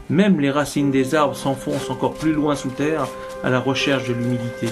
Même les racines des arbres s'enfoncent encore plus loin sous terre à la recherche de l'humidité.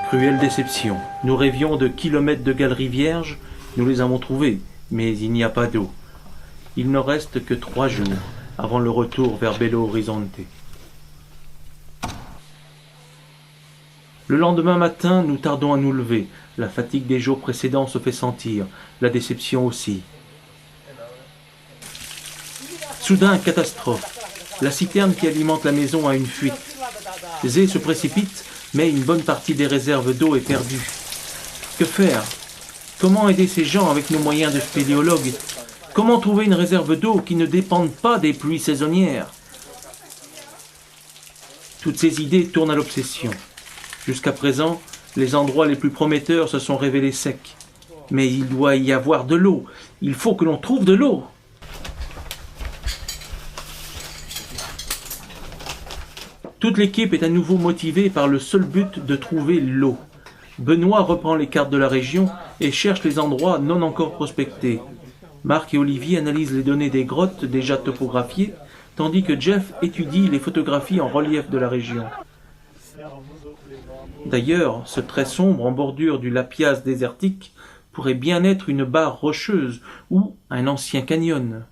Cruelle déception. Nous rêvions de kilomètres de galeries vierges, nous les avons trouvées. Mais il n'y a pas d'eau. Il ne reste que 3 jours avant le retour vers Belo Horizonte. Le lendemain matin, nous tardons à nous lever. La fatigue des jours précédents se fait sentir, la déception aussi. Soudain, catastrophe. La citerne qui alimente la maison a une fuite. Zé se précipite, mais une bonne partie des réserves d'eau est perdue. Que faire ? Comment aider ces gens avec nos moyens de spéléologues? Comment trouver une réserve d'eau qui ne dépende pas des pluies saisonnières? Toutes ces idées tournent à l'obsession. Jusqu'à présent, les endroits les plus prometteurs se sont révélés secs. Mais il doit y avoir de l'eau. Il faut que l'on trouve de l'eau. Toute l'équipe est à nouveau motivée par le seul but de trouver l'eau. Benoît reprend les cartes de la région et cherche les endroits non encore prospectés. Marc et Olivier analysent les données des grottes déjà topographiées, tandis que Jeff étudie les photographies en relief de la région. D'ailleurs, ce trait sombre en bordure du Lapiaz désertique pourrait bien être une barre rocheuse ou un ancien canyon.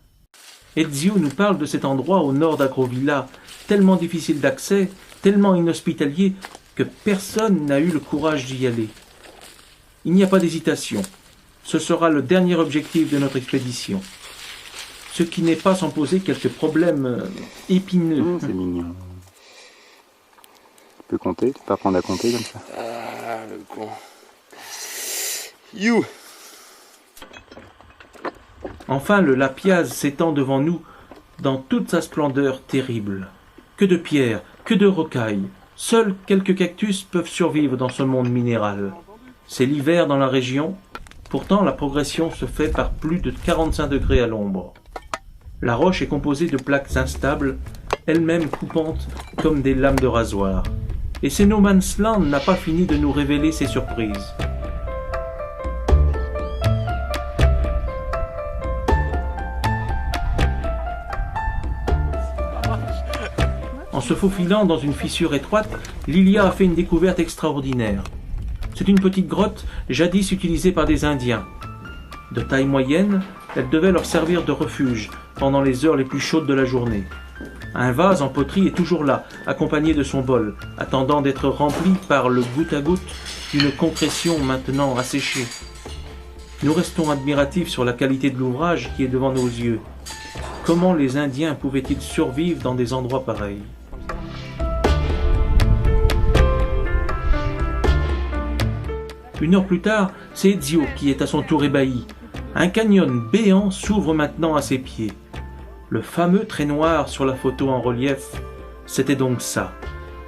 Ezio nous parle de cet endroit au nord d'Agrovilla, tellement difficile d'accès, tellement inhospitalier, que personne n'a eu le courage d'y aller. Il n'y a pas d'hésitation. Ce sera le dernier objectif de notre expédition. Ce qui n'est pas sans poser quelques problèmes épineux. C'est mignon. Tu peux compter? Tu peux apprendre à compter comme ça? Ah, le con. You! Enfin, le Lapiaz s'étend devant nous dans toute sa splendeur terrible. Que de pierres, que de rocailles. Seuls quelques cactus peuvent survivre dans ce monde minéral. C'est l'hiver dans la région, pourtant la progression se fait par plus de 45 degrés à l'ombre. La roche est composée de plaques instables, elles-mêmes coupantes comme des lames de rasoir. Et ce No Man's Land n'a pas fini de nous révéler ses surprises. En se faufilant dans une fissure étroite, Lilia a fait une découverte extraordinaire. C'est une petite grotte jadis utilisée par des Indiens. De taille moyenne, elle devait leur servir de refuge pendant les heures les plus chaudes de la journée. Un vase en poterie est toujours là, accompagné de son bol, attendant d'être rempli par le goutte à goutte d'une concrétion maintenant asséchée. Nous restons admiratifs sur la qualité de l'ouvrage qui est devant nos yeux. Comment les Indiens pouvaient-ils survivre dans des endroits pareils ? Une heure plus tard, c'est Ezio qui est à son tour ébahi. Un canyon béant s'ouvre maintenant à ses pieds. Le fameux trait noir sur la photo en relief, c'était donc ça.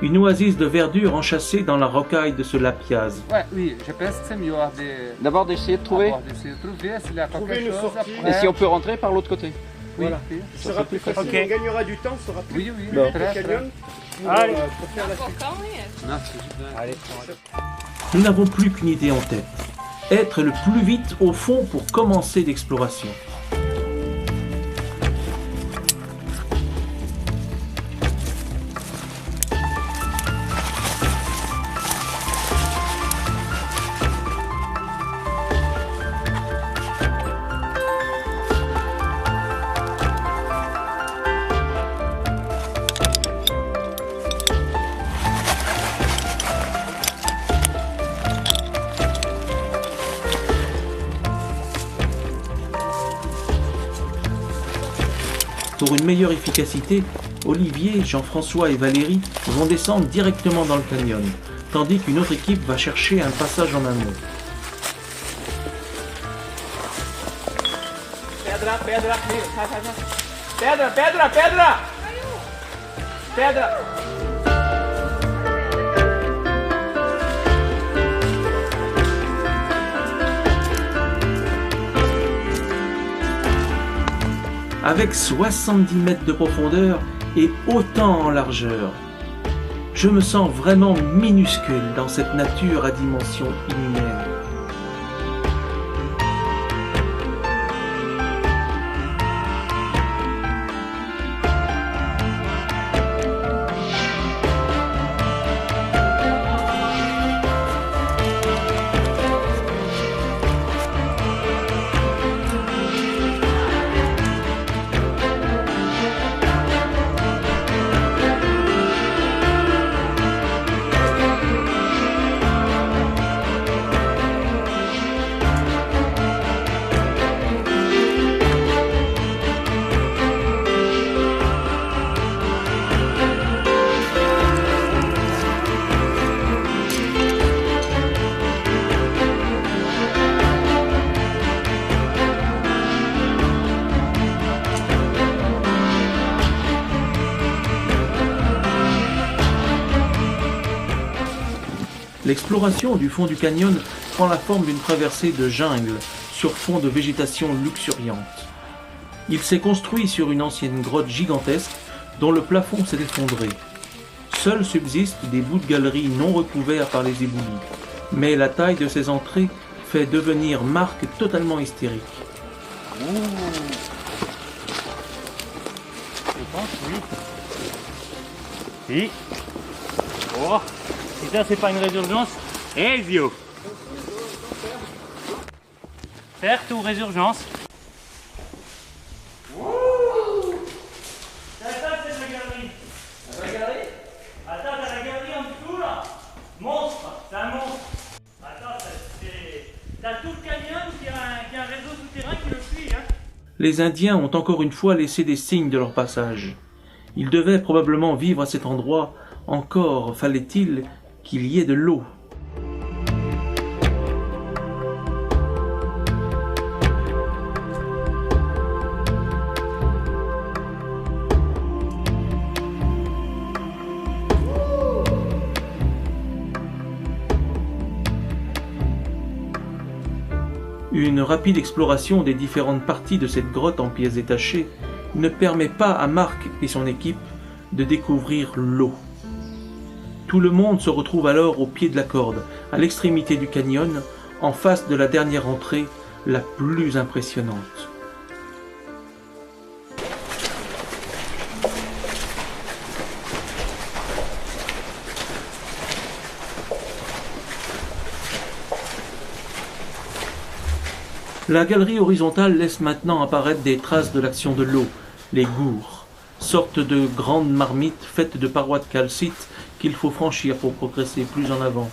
Une oasis de verdure enchâssée dans la rocaille de ce Lapiaz. Ouais, oui, je pense que c'est mieux D'abord d'essayer de trouver. s'il y a quelque chose après. Et si on peut rentrer par l'autre côté? Oui, Voilà. oui. Ce sera plus facile, on gagnera du temps, ce sera plus Oui, oui, Bon. très, très. canyon pour, Allez. pour faire la suite. Non, c'est super. Allez. Nous n'avons plus qu'une idée en tête. Être le plus vite au fond pour commencer l'exploration. Pour une meilleure efficacité, Olivier, Jean-François et Valérie vont descendre directement dans le canyon, tandis qu'une autre équipe va chercher un passage en amont. Pedra, pedra, sai, sai, sai. Pedra, pedra, pedra! Pedra! Avec 70 mètres de profondeur et autant en largeur, je me sens vraiment minuscule dans cette nature à dimension inhumaine. L'exploration du fond du canyon prend la forme d'une traversée de jungle sur fond de végétation luxuriante. Il s'est construit sur une ancienne grotte gigantesque dont le plafond s'est effondré. Seuls subsistent des bouts de galeries non recouverts par les éboulis, mais la taille de ces entrées fait devenir Marc totalement hystérique. Je pense, oui. Si. Oh. Si ça c'est pas une résurgence, Ezio. Perte ou résurgence? Ça c'est la galerie. La galerie? Attends, t'as la galerie en dessous là. Monstre, c'est un monstre. Attends, t'as tout le canyon qui a un réseau souterrain qui le suit, hein. Les Indiens ont encore une fois laissé des signes de leur passage. Ils devaient probablement vivre à cet endroit, encore fallait-il qu'il y ait de l'eau. Une rapide exploration des différentes parties de cette grotte en pièces détachées ne permet pas à Marc et son équipe de découvrir l'eau. Tout le monde se retrouve alors au pied de la corde, à l'extrémité du canyon, en face de la dernière entrée, la plus impressionnante. La galerie horizontale laisse maintenant apparaître des traces de l'action de l'eau, les gours, sorte de grandes marmites faites de parois de calcite qu'il faut franchir pour progresser plus en avant.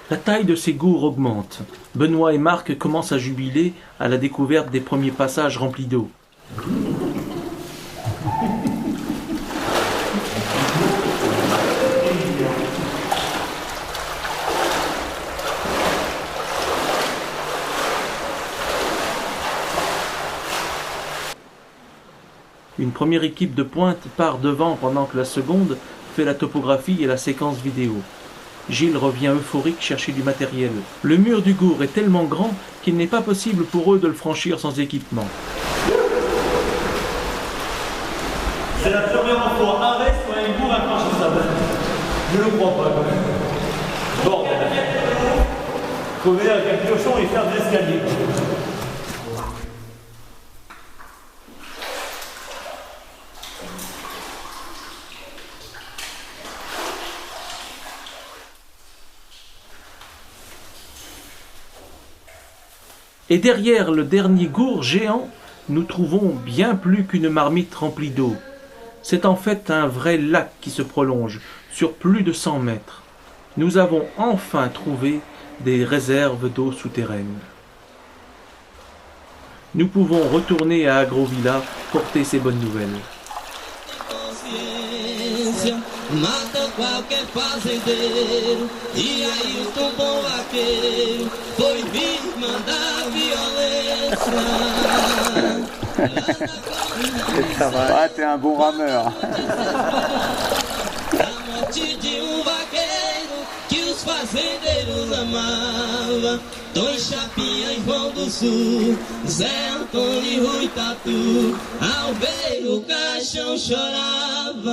La taille de ces gourds augmente. Benoît et Marc commencent à jubiler à la découverte des premiers passages remplis d'eau. Une première équipe de pointe part devant pendant que la seconde fait la topographie et la séquence vidéo. Gilles revient euphorique chercher du matériel. Le mur du gour est tellement grand qu'il n'est pas possible pour eux de le franchir sans équipement. C'est la première fois, arrête sur un gour infranchissable. Je ne le crois pas quand même. Bordel. Faut venir avec un piochon et faire des escaliers. Et derrière le dernier gourd géant, nous trouvons bien plus qu'une marmite remplie d'eau. C'est en fait un vrai lac qui se prolonge sur plus de 100 mètres. Nous avons enfin trouvé des réserves d'eau souterraine. Nous pouvons retourner à Agrovila porter ces bonnes nouvelles. Mata qualquer fazendeiro. E aí o tão bom vaqueiro foi vítima da violência. Ah, t'es un bon rameur. A morte de vaqueiro que os fazendeiros amavam. Dom Chapinha e João do Sul, Zé Antônio e Rui Tatu, ao ver o caixão chorava.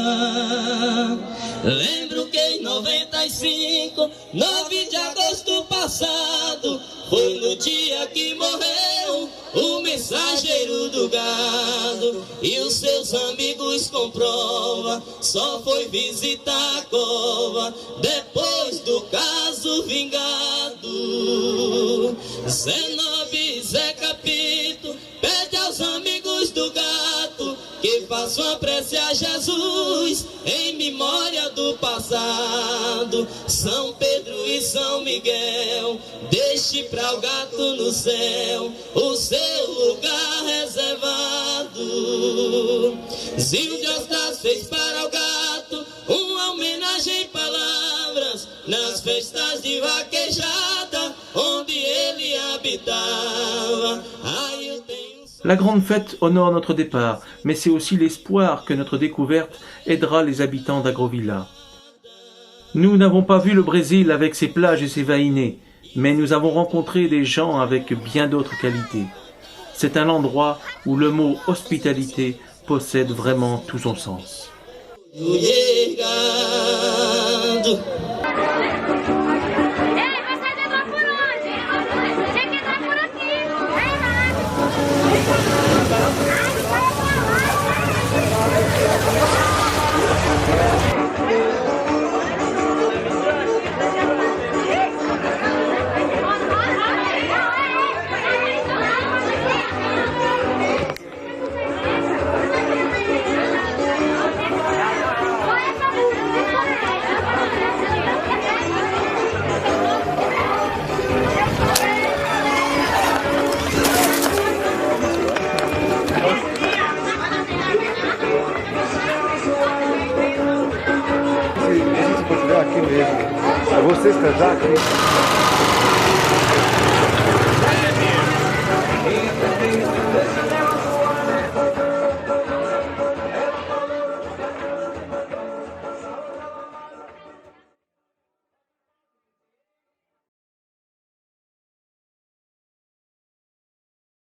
Lembro que em 95, 9 de agosto passado, foi no dia que morreu o mensageiro do gado. E os seus amigos comprovam, só foi visitar a cova depois do caso vingado. Zé Nove e Zé Capito pede aos amigos do gato que façam a prece a Jesus em memória do passado. São Pedro e São Miguel, deixe para o gato no céu o seu lugar reservado. Zil de Ostas fez para o gato uma homenagem em palavras nas festas de vaquejada onde ele habitava. Ai, eu tenho... La grande fête honore notre départ, mais c'est aussi l'espoir que notre découverte aidera les habitants d'Agrovila. Nous n'avons pas vu le Brésil avec ses plages et ses vainés, mais nous avons rencontré des gens avec bien d'autres qualités. C'est un endroit où le mot hospitalité possède vraiment tout son sens. Aqui mesmo. Você está já aqui.